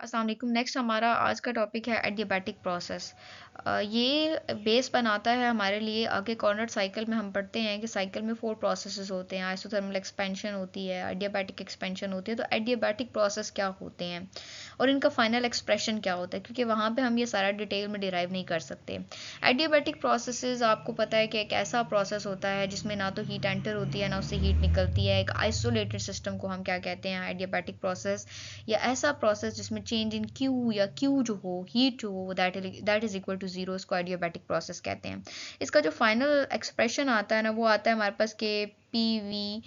अस्सलाम वालेकुम। नेक्स्ट हमारा आज का टॉपिक है एडियाबैटिक प्रोसेस। ये बेस बनाता है हमारे लिए आगे कॉर्नर साइकिल में हम पढ़ते हैं कि साइकिल में 4 प्रोसेसेस होते हैं। आइसोथर्मल एक्सपेंशन होती है, एडियाबैटिक एक्सपेंशन होती है। तो एडियाबैटिक प्रोसेस क्या होते हैं और इनका फाइनल एक्सप्रेशन क्या होता है, क्योंकि वहाँ पे हम ये सारा डिटेल में डिराइव नहीं कर सकते। एडियाबैटिक प्रोसेसेस आपको पता है कि एक ऐसा प्रोसेस होता है जिसमें ना तो हीट एंटर होती है ना उससे हीट निकलती है। एक आइसोलेटेड सिस्टम को हम क्या कहते हैं, एडियाबैटिक प्रोसेस, या ऐसा प्रोसेस जिसमें चेंज इन क्यू या क्यू जो हो, हीट हो, that is equal to zero, इसको एडियाबैटिक प्रोसेस कहते हैं। इसका जो फाइनल एक्सप्रेशन आता है ना, वो आता है हमारे पास के P V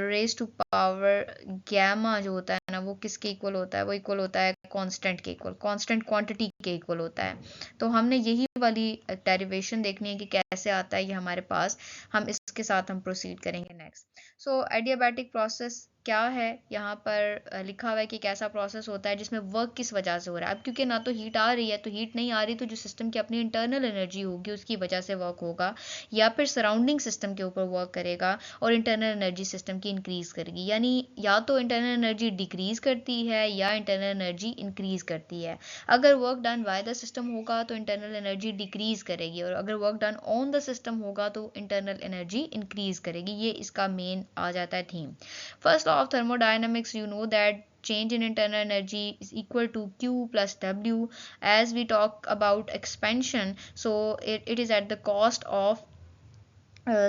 raise to power gamma जो होता है ना, वो किसके इक्वल होता है, वो इक्वल होता है कांस्टेंट के इक्वल, कांस्टेंट क्वांटिटी के इक्वल होता है। तो हमने यही वाली डेरिवेशन देखनी है कि कैसे आता है ये हमारे पास। हम इसके साथ हम प्रोसीड करेंगे नेक्स्ट। सो एडियाबैटिक प्रोसेस क्या है, यहाँ पर लिखा हुआ है कि एक ऐसा प्रोसेस होता है जिसमें वर्क किस वजह से हो रहा है। अब क्योंकि ना तो हीट आ रही है, तो हीट नहीं आ रही तो जो सिस्टम की अपनी इंटरनल एनर्जी होगी उसकी वजह से वर्क होगा, या फिर सराउंडिंग सिस्टम के ऊपर वर्क करेगा और इंटरनल एनर्जी सिस्टम की इंक्रीज करेगी। यानी या तो इंटरनल एनर्जी डिक्रीज करती है या इंटरनल एनर्जी इंक्रीज करती है। अगर work done by the system होगा तो इंटरनल एनर्जी डिक्रीज करेगी, और अगर work done on the system होगा तो इंटरनल एनर्जी इंक्रीज करेगी। ये इसका मेन आ जाता है theme. First law of thermodynamics, you know that change in internal energy is equal to Q plus W. As we talk about expansion, so it is at the cost of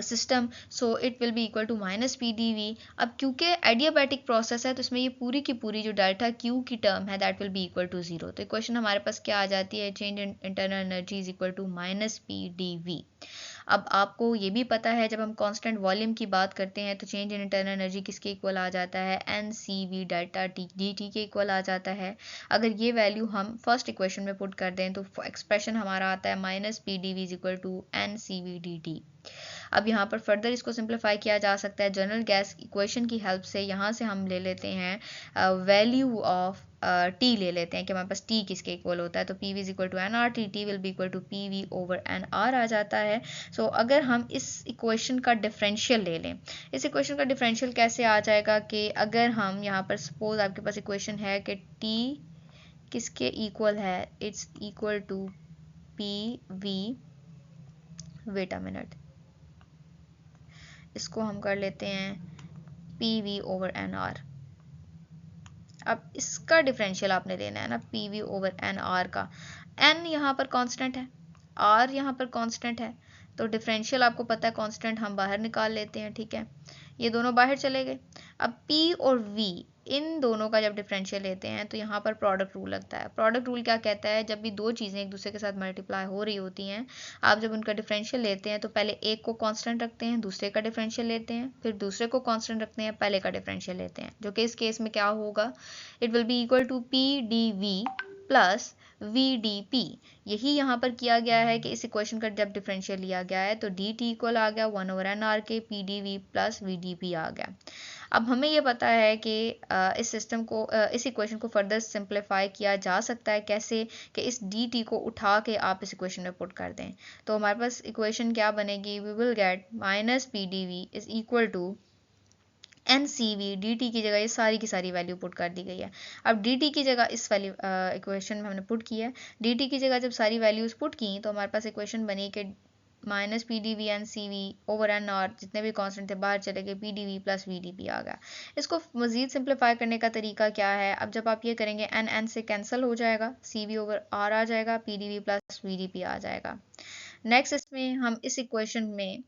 system, so it will be equal to minus P D V. अब क्योंकि adiabatic process है तो इसमें ये पूरी की पूरी जो डेल्टा क्यू की टर्म है that will be equal to zero. तो इक्वेशन हमारे पास क्या आ जाती है, change in internal energy is equal to minus P D V. अब आपको ये भी पता है जब हम कांस्टेंट वॉल्यूम की बात करते हैं तो चेंज इन इंटरनल एनर्जी किसके इक्वल आ जाता है, N C V delta T D T के इक्वल आ जाता है। अगर ये वैल्यू हम फर्स्ट इक्वेशन में पुट कर दें तो एक्सप्रेशन हमारा आता है minus P D V is equal to N C V D T. अब यहाँ पर फर्दर इसको सिंप्लीफाई किया जा सकता है जनरल गैस इक्वेशन की हेल्प से। यहाँ से हम ले लेते हैं वैल्यू ऑफ टी ले लेते हैं कि हमारे पास टी किसके इक्वल होता है। तो P V is equal to N R T, T will be equal to P V over N R आ जाता है। सो अगर हम इस इक्वेशन का डिफरेंशियल ले लें, इस इक्वेशन का डिफरेंशियल कैसे आ जाएगा कि अगर हम यहाँ पर सपोज आपके पास इक्वेशन है कि टी किसके इक्वल है, it's equal to P V, wait a minute, इसको हम कर लेते हैं P V over N R. अब इसका डिफरेंशियल आपने लेना है ना P V over N R का। एन यहाँ पर कांस्टेंट है, आर यहाँ पर कांस्टेंट है, तो डिफरेंशियल आपको पता है कांस्टेंट हम बाहर निकाल लेते हैं, ठीक है। ये दोनों बाहर चले गए। अब P और V, इन दोनों का जब डिफरेंशियल लेते हैं तो यहाँ पर प्रोडक्ट रूल लगता है। प्रोडक्ट रूल क्या कहता है, जब भी दो चीज़ें एक दूसरे के साथ मल्टीप्लाई हो रही होती हैं, आप जब उनका डिफरेंशियल लेते हैं तो पहले एक को कांस्टेंट रखते हैं, दूसरे का डिफरेंशियल लेते हैं, फिर दूसरे को कांस्टेंट रखते हैं, पहले का डिफरेंशियल लेते हैं, जो कि इस केस में क्या होगा, it will be equal to P D V plus V D P. यही यहाँ पर किया गया है कि इस इक्वेशन का जब डिफरेंशियल लिया गया है तो डी टी इक्वल आ गया वन ओवर एन आर के P D V plus V D P आ गया। अब हमें ये पता है कि इस सिस्टम को इस इक्वेशन को फर्दर सिंप्लीफाई किया जा सकता है कैसे, कि इस डी टी को उठा के आप इस इक्वेशन में पुट कर दें। तो हमारे पास इक्वेशन क्या बनेगी, we will get minus P D V is equal to N C V, D T की जगह ये सारी की सारी वैल्यू पुट कर दी गई है। अब डी टी की जगह इस वाली इक्वेशन में हमने पुट किया है, डी टी की जगह जब सारी वैल्यूज पुट की तो हमारे पास इक्वेशन बनी कि minus P D V N C V over N R, जितने भी कांस्टेंट थे बाहर चले गए, P D V plus V D P आ गया। इसको मजीद सिंप्लीफाई करने का तरीका क्या है, अब जब आप ये करेंगे एन एन से कैंसिल हो जाएगा, सी वी ओवर आर आ जाएगा, P D V plus V D P आ जाएगा। नेक्स्ट इसमें हम इस इक्वेशन में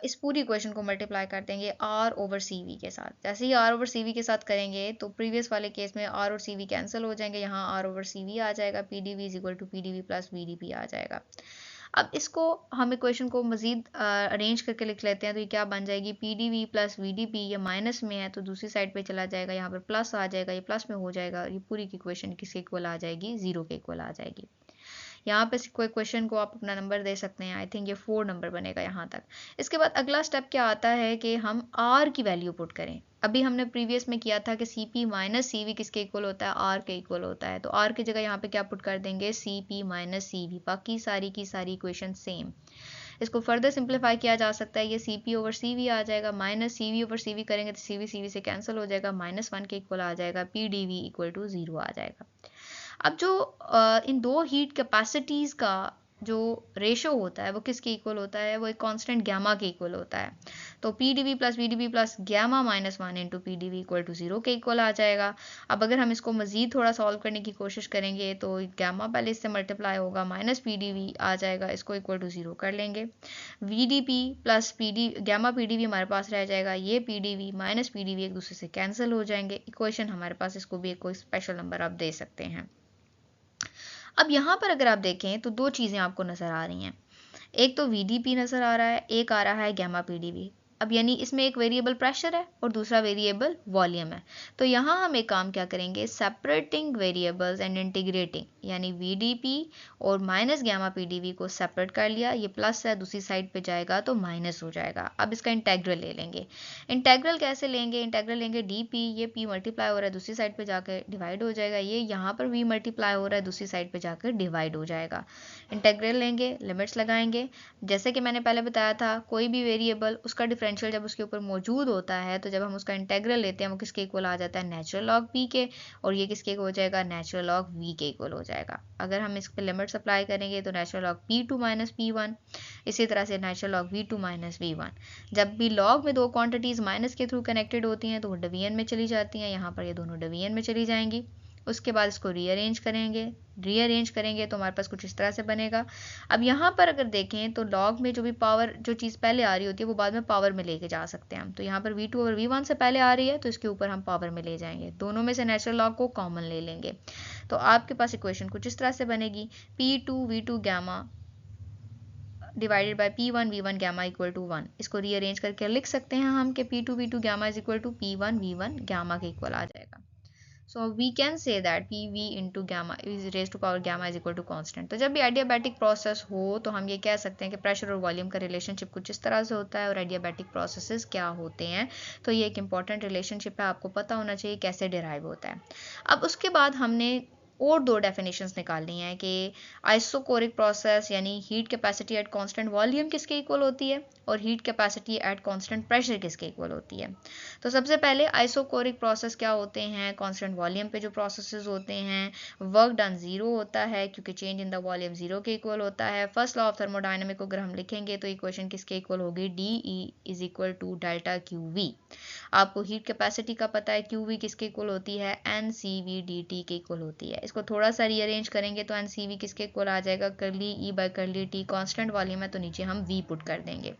इस पूरी इक्वेशन को मल्टीप्लाई कर देंगे आर ओवर सी वी के साथ। जैसे ही आर ओवर सी वी के साथ करेंगे तो प्रीवियस वाले केस में आर और सी वी कैंसिल हो जाएंगे, यहाँ आर ओवर सी वी आ जाएगा, P D V is equal to P D V plus V D P आ जाएगा। अब इसको हम इक्वेशन को मजीद अरेंज करके लिख लेते हैं तो ये क्या बन जाएगी, P D V plus V D P, ये माइनस में है तो दूसरी साइड पे चला जाएगा, यहाँ पर प्लस आ जाएगा, ये प्लस में हो जाएगा, ये पूरी की इक्वेशन किसके इक्वल आ जाएगी, जीरो के इक्वल आ जाएगी। यहाँ पे कोई क्वेश्चन को आप अपना नंबर दे सकते हैं, आई थिंक ये 4 नंबर बनेगा यहाँ तक। इसके बाद अगला स्टेप क्या आता है कि हम आर की वैल्यू पुट करें। अभी हमने प्रीवियस में किया था कि C P minus C V किसके इक्वल होता है, आर के इक्वल होता है, तो आर की जगह यहाँ पे क्या पुट कर देंगे, C P minus C V, बाकी सारी की सारी इक्वेशन सेम। इसको फर्दर सिंप्लीफाई किया जा सकता है, ये C P over C V आ जाएगा, minus C V over C V करेंगे तो सी वी से कैंसिल हो जाएगा, माइनस वन के इक्वल आ जाएगा, P D V equal to zero आ जाएगा। अब जो इन दो हीट कैपेसिटीज़ का जो रेशो होता है वो किसके इक्वल होता है, वो एक कांस्टेंट गैमा के इक्वल होता है। तो PdV plus VdV plus gamma minus 1 into PdV equal to 0 के इक्वल आ जाएगा। अब अगर हम इसको मज़ीद थोड़ा सॉल्व करने की कोशिश करेंगे तो गैमा पहले इससे मल्टीप्लाई होगा, माइनस PdV आ जाएगा, इसको इक्वल टू 0 कर लेंगे। VdP प्लस गैमा PdV हमारे पास रह जाएगा, ये PdV माइनस PdV एक दूसरे से कैंसिल हो जाएंगे। इक्वेशन हमारे पास, इसको भी कोई स्पेशल नंबर आप दे सकते हैं। अब यहाँ पर अगर आप देखें तो दो चीज़ें आपको नज़र आ रही हैं, एक तो VdP नज़र आ रहा है, एक आ रहा है गैमा PdV। अब यानी इसमें एक वेरिएबल प्रेशर है और दूसरा वेरिएबल वॉल्यूम है। तो यहाँ हम एक काम क्या करेंगे, सेपरेटिंग वेरिएबल्स एंड इंटीग्रेटिंग, यानी VdP और माइनस गैमा PdV को सेपरेट कर लिया, ये प्लस है दूसरी साइड पे जाएगा तो माइनस हो जाएगा। अब इसका इंटेग्रल ले लेंगे। इंटेग्रल कैसे लेंगे, इंटेग्रल लेंगे DP, ये P मल्टीप्लाई हो रहा है दूसरी साइड पे जाकर डिवाइड हो जाएगा, ये यहाँ पर V मल्टीप्लाई हो रहा है दूसरी साइड पे जाकर डिवाइड हो जाएगा। इंटेग्रल लेंगे, लिमिट्स लगाएंगे। जैसे कि मैंने पहले बताया था, कोई भी वेरिएबल उसका डिफरेंशियल जब उसके ऊपर मौजूद होता है तो जब हम उसका इंटेग्रल लेते हैं वो किसके इक्वल आ जाता है, नेचुरल लॉग p के, और ये किसके इक्वल हो जाएगा, नेचुरल लॉग v के इक्वल हो जाएगा। अगर हम इस पर लिमिट्स अप्लाई करेंगे तो natural log p2 minus p1, इसी तरह से natural log v2 minus v1। जब भी लॉग में दो क्वांटिटीज माइनस के थ्रू कनेक्टेड होती हैं तो वो डिवीजन में चली जाती हैं, यहाँ पर ये दोनों डिवीजन में चली जाएंगी। उसके बाद इसको रीअरेंज करेंगे तो हमारे पास कुछ इस तरह से बनेगा। अब यहाँ पर अगर देखें तो लॉग में जो भी पावर, जो चीज़ पहले आ रही होती है वो बाद में पावर में लेके जा सकते हैं हम। तो यहाँ पर V2 और V1 से पहले आ रही है तो इसके ऊपर हम पावर में ले जाएंगे, दोनों में से नेचुरल लॉग को कॉमन ले लेंगे। तो आपके पास इक्वेशन कुछ इस तरह से बनेगी, P2 V2 gamma divided by P1 V1 gamma equal to 1। इसको रीअरेंज करके लिख सकते हैं हम कि P2 V2 gamma is equal to P1 V1 gamma के इक्वल आ जाएगा। So we can say that PV into gamma is raised to power gamma is equal to constant। तो जब भी एडियाबैटिक प्रोसेस हो तो हम ये कह सकते हैं कि प्रेशर और वॉल्यूम का रिलेशनशिप कुछ इस तरह से होता है और एडियाबैटिक प्रोसेसेस क्या होते हैं। तो ये एक इंपॉर्टेंट रिलेशनशिप है, आपको पता होना चाहिए कैसे डिराइव होता है। अब उसके बाद हमने और दो डेफिनेशंस निकालनी है कि आइसोकोरिक प्रोसेस यानी heat capacity eight constant volume किसके इक्वल होती है और heat capacity at constant pressure किसके इक्वल होती है। तो सबसे पहले आइसोकोरिक प्रोसेस क्या होते हैं, कांस्टेंट वॉल्यूम पे जो प्रोसेसेस होते हैं, वर्क डन जीरो होता है क्योंकि change in the volume zero के इक्वल होता है। फर्स्ट लॉ ऑफ थर्मोडायनेमिक को अगर हम लिखेंगे तो इक्वेशन किसके इक्वल होगी, DE is equal to delta QV। आपको हीट कैपेसिटी का पता है, QV किसके इक्वल होती है, NCV/dt के इक्वल होती है। इसको थोड़ा सा रीअरेंज करेंगे तो NCV किसके इक्वल आ जाएगा, करली E by curly T, constant volume है तो नीचे हम V पुट कर देंगे,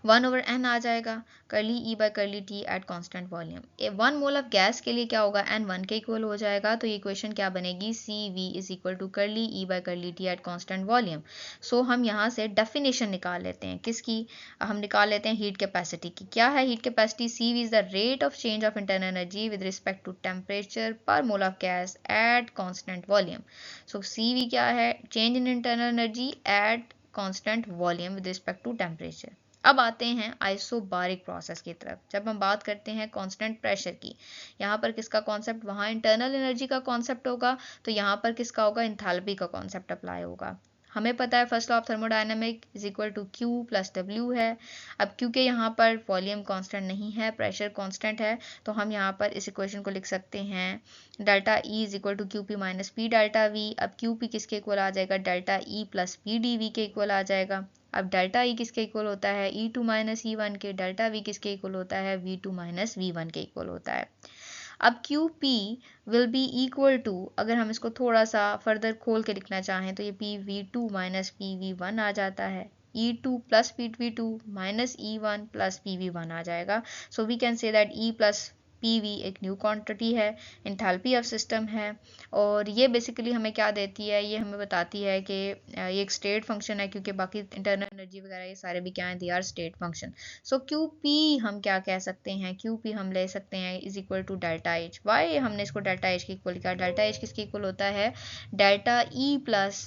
1/n आ जाएगा, करली E by curly T at constant volume. 1 mole of gas के लिए क्या होगा, n 1 के इक्वल हो जाएगा। तो ये इक्वेशन क्या बनेगी, CV is equal to curly E by curly T at constant volume. So हम यहाँ से डेफिनेशन निकाल लेते हैं, किसकी, हम निकाल लेते हैं हीट कैपेसिटी की। क्या है heat capacity, CV is the rate of change of internal energy with respect to temperature per mole of gas at constant volume. So CV क्या है, change in internal energy at constant volume with respect to temperature. अब आते हैं isobaric process की तरफ। जब हम बात करते हैं कांस्टेंट प्रेशर की, यहाँ पर किसका कॉन्सेप्ट, वहाँ इंटरनल एनर्जी का कॉन्सेप्ट होगा, तो यहाँ पर किसका होगा, इंथैल्पी का कॉन्सेप्ट अप्लाई होगा। हमें पता है first law of thermodynamic is equal to Q plus W है। अब क्योंकि यहाँ पर वॉल्यूम कांस्टेंट नहीं है, प्रेशर कांस्टेंट है, तो हम यहाँ पर इस इक्वेशन को लिख सकते हैं delta E is equal to QP minus P delta V। अब QP किसके इक्वल आ जाएगा, डेल्टा E प्लस PdV के इक्वल आ जाएगा। अब डेल्टा E किसके इक्वल होता है, E2 माइनस E1 के, डेल्टा V किसके इक्वल होता है, V2 माइनस V1 के इक्वल होता है। अब QP will be equal to, अगर हम इसको थोड़ा सा फर्दर खोल के लिखना चाहें तो ये PV2 माइनस PV1 आ जाता है, E2 plus PV2 minus E1 plus PV1 आ जाएगा। So we can say that E plus PV एक न्यू क्वांटिटी है, एंथैल्पी ऑफ सिस्टम है, और ये बेसिकली हमें क्या देती है, ये हमें बताती है कि ये एक स्टेट फंक्शन है, क्योंकि बाकी इंटरनल एनर्जी वगैरह ये सारे भी क्या हैं, they are state function. So QP हम क्या कह सकते हैं, QP हम ले सकते हैं is equal to delta H। Why हमने इसको डेल्टा H के इक्वल किया, डेल्टा H किसके इक्वल होता है, delta E plus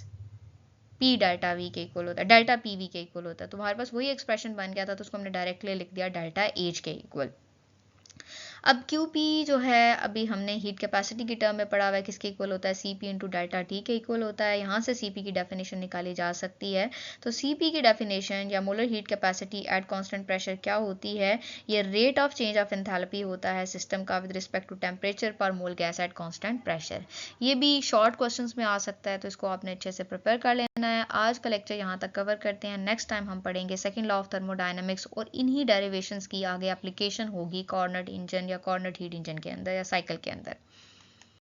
P delta V के इक्वल होता है, डेल्टा PV के इक्वल होता है। तो हमारे पास वही एक्सप्रेशन बन गया था, तो उसको हमने डायरेक्टली लिख दिया डेल्टा H के इक्वल। अब क्यूपी जो है अभी हमने हीट कैपेसिटी की टर्म में पढ़ा हुआ है, किसके इक्वल होता है, सीपी इंटू डेल्टा टी के इक्वल होता है। यहाँ से सीपी की डेफिनेशन निकाली जा सकती है। तो सीपी की डेफिनेशन या molar heat capacity at constant pressure क्या होती है, ये rate of change of enthalpy होता है सिस्टम का with respect to temperature per mole gas at constant pressure. ये भी शॉर्ट क्वेश्चंस में आ सकता है, तो इसको आपने अच्छे से प्रिपेयर कर लेना है। आज का लेक्चर यहाँ तक कवर करते हैं। नेक्स्ट टाइम हम पढ़ेंगे सेकंड लॉ ऑफ थर्मोडायनामिक्स और इन्हीं डेरिवेशंस की आगे एप्लीकेशन होगी कॉर्नट इंजन या कॉर्नट हीट इंजन के अंदर या साइकिल के अंदर।